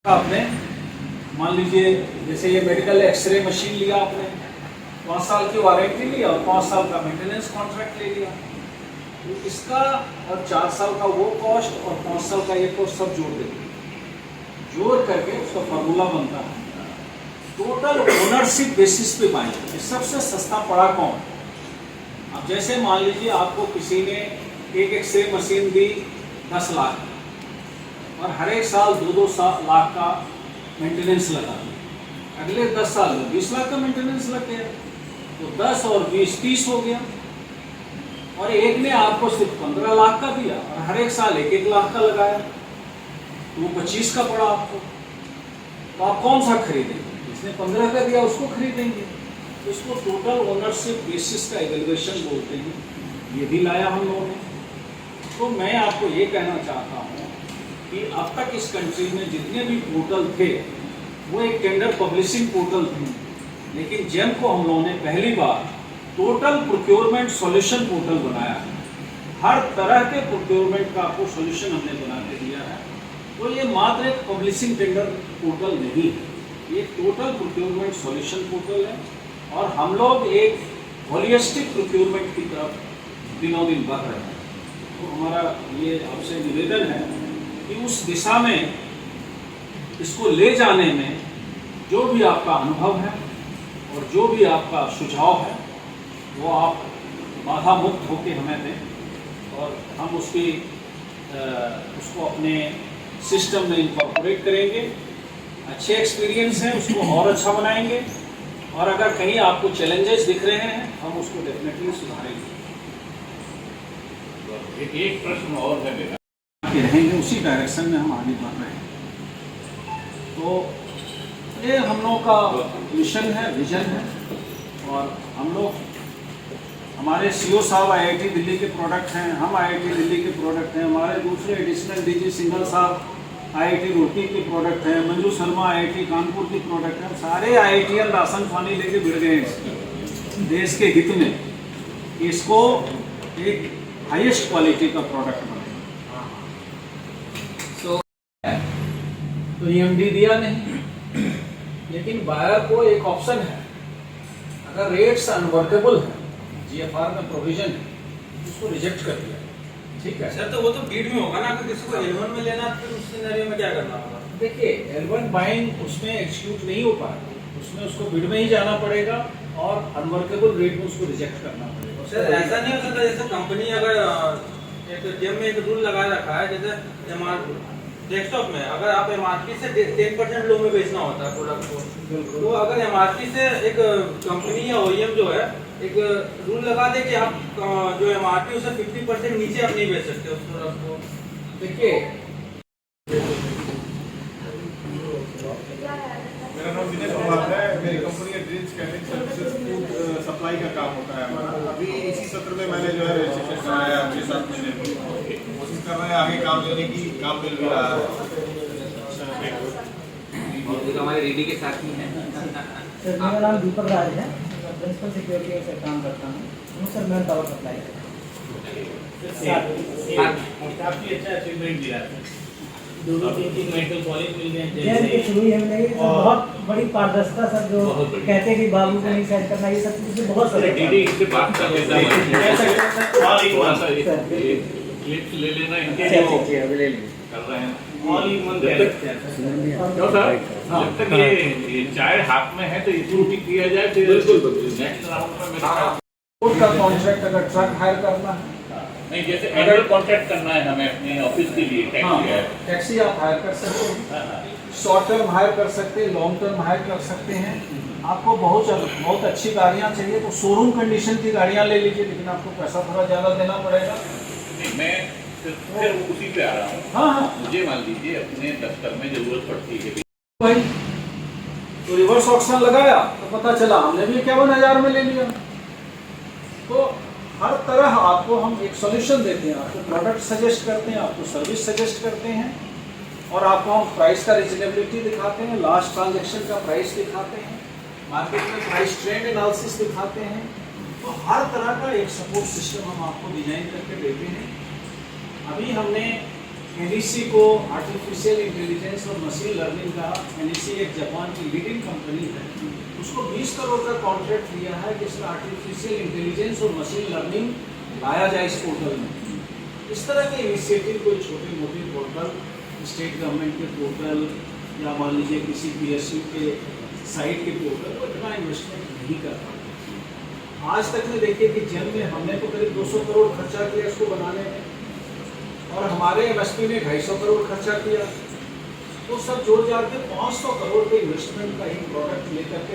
आपने मान लीजिए जैसे ये मेडिकल एक्सरे मशीन लिया आपने, 5 साल की वारंटी ली और 5 साल का मेंटेनेंस कॉन्ट्रैक्ट ले लिया, तो इसका और 4 साल का वो कॉस्ट और 5 साल का ये कॉस्ट सब जोड़ देते, जोड़ करके उसका फार्मूला बनता है टोटल ओनरशिप बेसिस पे पाएंगे सबसे सस्ता पड़ा कौन। अब जैसे मान लीजिए आपको किसी ने एक एक्सरे मशीन दी 10 लाख और हर एक साल 2-2 लाख का मेंटेनेंस लगा, अगले 10 साल में 20 लाख का मेंटेनेंस लग गया, तो 10 और 20 30 हो गया। और एक ने आपको सिर्फ 15 लाख का दिया और हर एक साल 1-1 लाख का लगाया, तो वो 25 का पड़ा आपको। तो आप कौन सा खरीदेंगे? जिसने 15 का दिया उसको खरीदेंगे। तो इसको टोटल ओनरशिप बेसिस का इवैल्यूएशन बोलते हैं, ये भी लाया हम लोगों ने। तो मैं आपको ये कहना चाहता हूँ कि अब तक इस कंट्री में जितने भी पोर्टल थे वो एक टेंडर पब्लिशिंग पोर्टल थे, लेकिन जेम को हम लोगों ने पहली बार टोटल प्रोक्योरमेंट सॉल्यूशन पोर्टल बनाया है। हर तरह के प्रोक्योरमेंट का आपको सॉल्यूशन हमने बना के दिया है। तो ये मात्र एक पब्लिशिंग टेंडर पोर्टल नहीं है, ये टोटल प्रोक्योरमेंट सॉल्यूशन पोर्टल है। और हम लोग एक होलिस्टिक प्रोक्योरमेंट की तरफ दिनों दिन बढ़ रहे हैं। तो हमारा ये आपसे निवेदन है कि उस दिशा में इसको ले जाने में जो भी आपका अनुभव है और जो भी आपका सुझाव है वो आप बाधा मुक्त होकर हमें दें और हम उसको अपने सिस्टम में इनकॉर्पोरेट करेंगे। अच्छे एक्सपीरियंस हैं उसको और अच्छा बनाएंगे, और अगर कहीं आपको चैलेंजेस दिख रहे हैं हम उसको डेफिनेटली सुधारेंगे। एक प्रश्न और है मेरा, रहेंगे उसी डायरेक्शन में हम आगे बढ़ रहे हैं। तो ये हम लोग का मिशन है, विजन है। और हम लोग, हमारे सीओ साहब आईआईटी दिल्ली के प्रोडक्ट हैं, हम आईआईटी दिल्ली के प्रोडक्ट हैं, हमारे दूसरे एडिशनल डीजी सिंघल साहब आईआईटी रुड़की के प्रोडक्ट हैं, मंजू शर्मा आईआईटी कानपुर की प्रोडक्ट हैं। सारे आईआईटीएन राशन पानी लेके भिड़ गए हैं देश के हित में, इसको एक हाईएस्ट क्वालिटी का प्रोडक्ट बने। तो ईएमडी दिया नहीं, लेकिन बायर को एक ऑप्शन है, अगर रेट्स अनवर्केबल है, जीएफआर में प्रोविजन है, उसको रिजेक्ट कर दिया। ठीक है सर, तो वो तो बीड में होगा ना, अगर किसी को L1 में लेना है तो उस सिनेरियो में क्या करना होगा? देखिए L1 बाइंग उसमें एक्सक्यूट नहीं हो पाएगा, उसमें उसको बीड में ही जाना पड़ेगा और अनवर्केबल रेट में उसको रिजेक्ट करना पड़ेगा। सर ऐसा नहीं हो सकता जैसे कंपनी अगर एक जेम में एक रूल लगा रखा है, जैसे डेस्कटॉप में अगर आप एमआरपी से 10% लो में बेचना होता है प्रोडक्ट को, तो अगर एमआरपी से एक कंपनी या ओईएम जो है एक रूल लगा दे कि आप जो एमआरपी उसे 50% नीचे आप नहीं बेच सकते उस प्रोडक्ट को। देखिए मेरा नाम विनय कुमार है, मेरी कंपनी है drinks catering services food supply का काम होता है हमारा। अभी इसी सत्र में मैंने जो है रजिस्ट्रेशन कराया 6-7 महीने में, कोशिश कर रहे हैं आगे काम लेने की, काम मिल भी रहा है। हमारे रेडी के साथ ही हैं। सर मेरा नाम दीपक राज है, प्रिंसिपल सिक्योरिटी से काम करता हूँ। सर मैं पावर सप्लाई काफी अच्छा अचीवमेंट दिया है, 2-3 मेडिकल कॉलेज मिल के शुरू ही हमने बहुत बड़ी पारदर्शिता सर, जो कहते हैं कि बाबू को नहीं सेट करना, ये सब चीजें बहुत सारे डीडी से बात कर लेता है, थोड़ा सा क्लिप्स ले लेना इनके जो कर रहे हैं। क्यों सर, जब तक ये चाय हाथ में है तो इसको भी किया जाए, फिर नेक्स्ट राउंड में मेरा का कॉन्ट्रैक्ट अगर ट्रक हायर करना है, नहीं जैसे एनुअल कॉन्ट्रैक्ट करना है हमें अपने ऑफिस के लिए, टैक्सी आप हायर कर सकते हैं, शॉर्ट टर्म हायर कर सकते हैं, लॉन्ग टर्म हायर कर सकते हैं। आपको बहुत अच्छी गाड़ियाँ चाहिए तो शोरूम कंडीशन की गाड़ियाँ ले लीजिए, लेकिन आपको पैसा थोड़ा ज़्यादा देना पड़ेगा। मैं फिर उसी पे आ रहा हूँ। हाँ, मुझे मान लीजिए अपने दफ्तर में जरूरत पड़ती है भाई, तो रिवर्स ऑक्शन लगाया तो पता चला हमने भी 51,000 में ले लिया। तो हर तरह आपको हम एक सॉल्यूशन देते हैं, आपको प्रोडक्ट सजेस्ट करते हैं, आपको सर्विस सजेस्ट करते हैं, और आपको हम प्राइस का रीजनेबिलिटी दिखाते हैं, लास्ट ट्रांजैक्शन का प्राइस दिखाते हैं, मार्केट में प्राइस ट्रेंड एनालिसिस दिखाते हैं। तो हर तरह का एक सपोर्ट सिस्टम हम आपको डिजाइन करके देते हैं। अभी हमने NEC को आर्टिफिशियल इंटेलिजेंस और मशीन लर्निंग का, NEC एक जापान की लीडिंग कंपनी है, उसको 20 करोड़ का कॉन्ट्रैक्ट दिया है जिसमें आर्टिफिशियल इंटेलिजेंस और मशीन लर्निंग लाया जाए इस पोर्टल में। इस तरह के इनिशिएटिव कोई छोटे मोटे पोर्टल, स्टेट गवर्नमेंट के पोर्टल या मान लीजिए किसी PSU के साइट के पोर्टल को इतना इन्वेस्टमेंट नहीं कर पाते। आज तक में देखिए कि जेम में हमने तो करीब 200 करोड़ खर्चा किया इसको बनाने में, और हमारे MSP ने 250 करोड़ खर्चा किया, तो सब जोड़ जाकर 500 करोड़ के इन्वेस्टमेंट का ही प्रोडक्ट लेकर के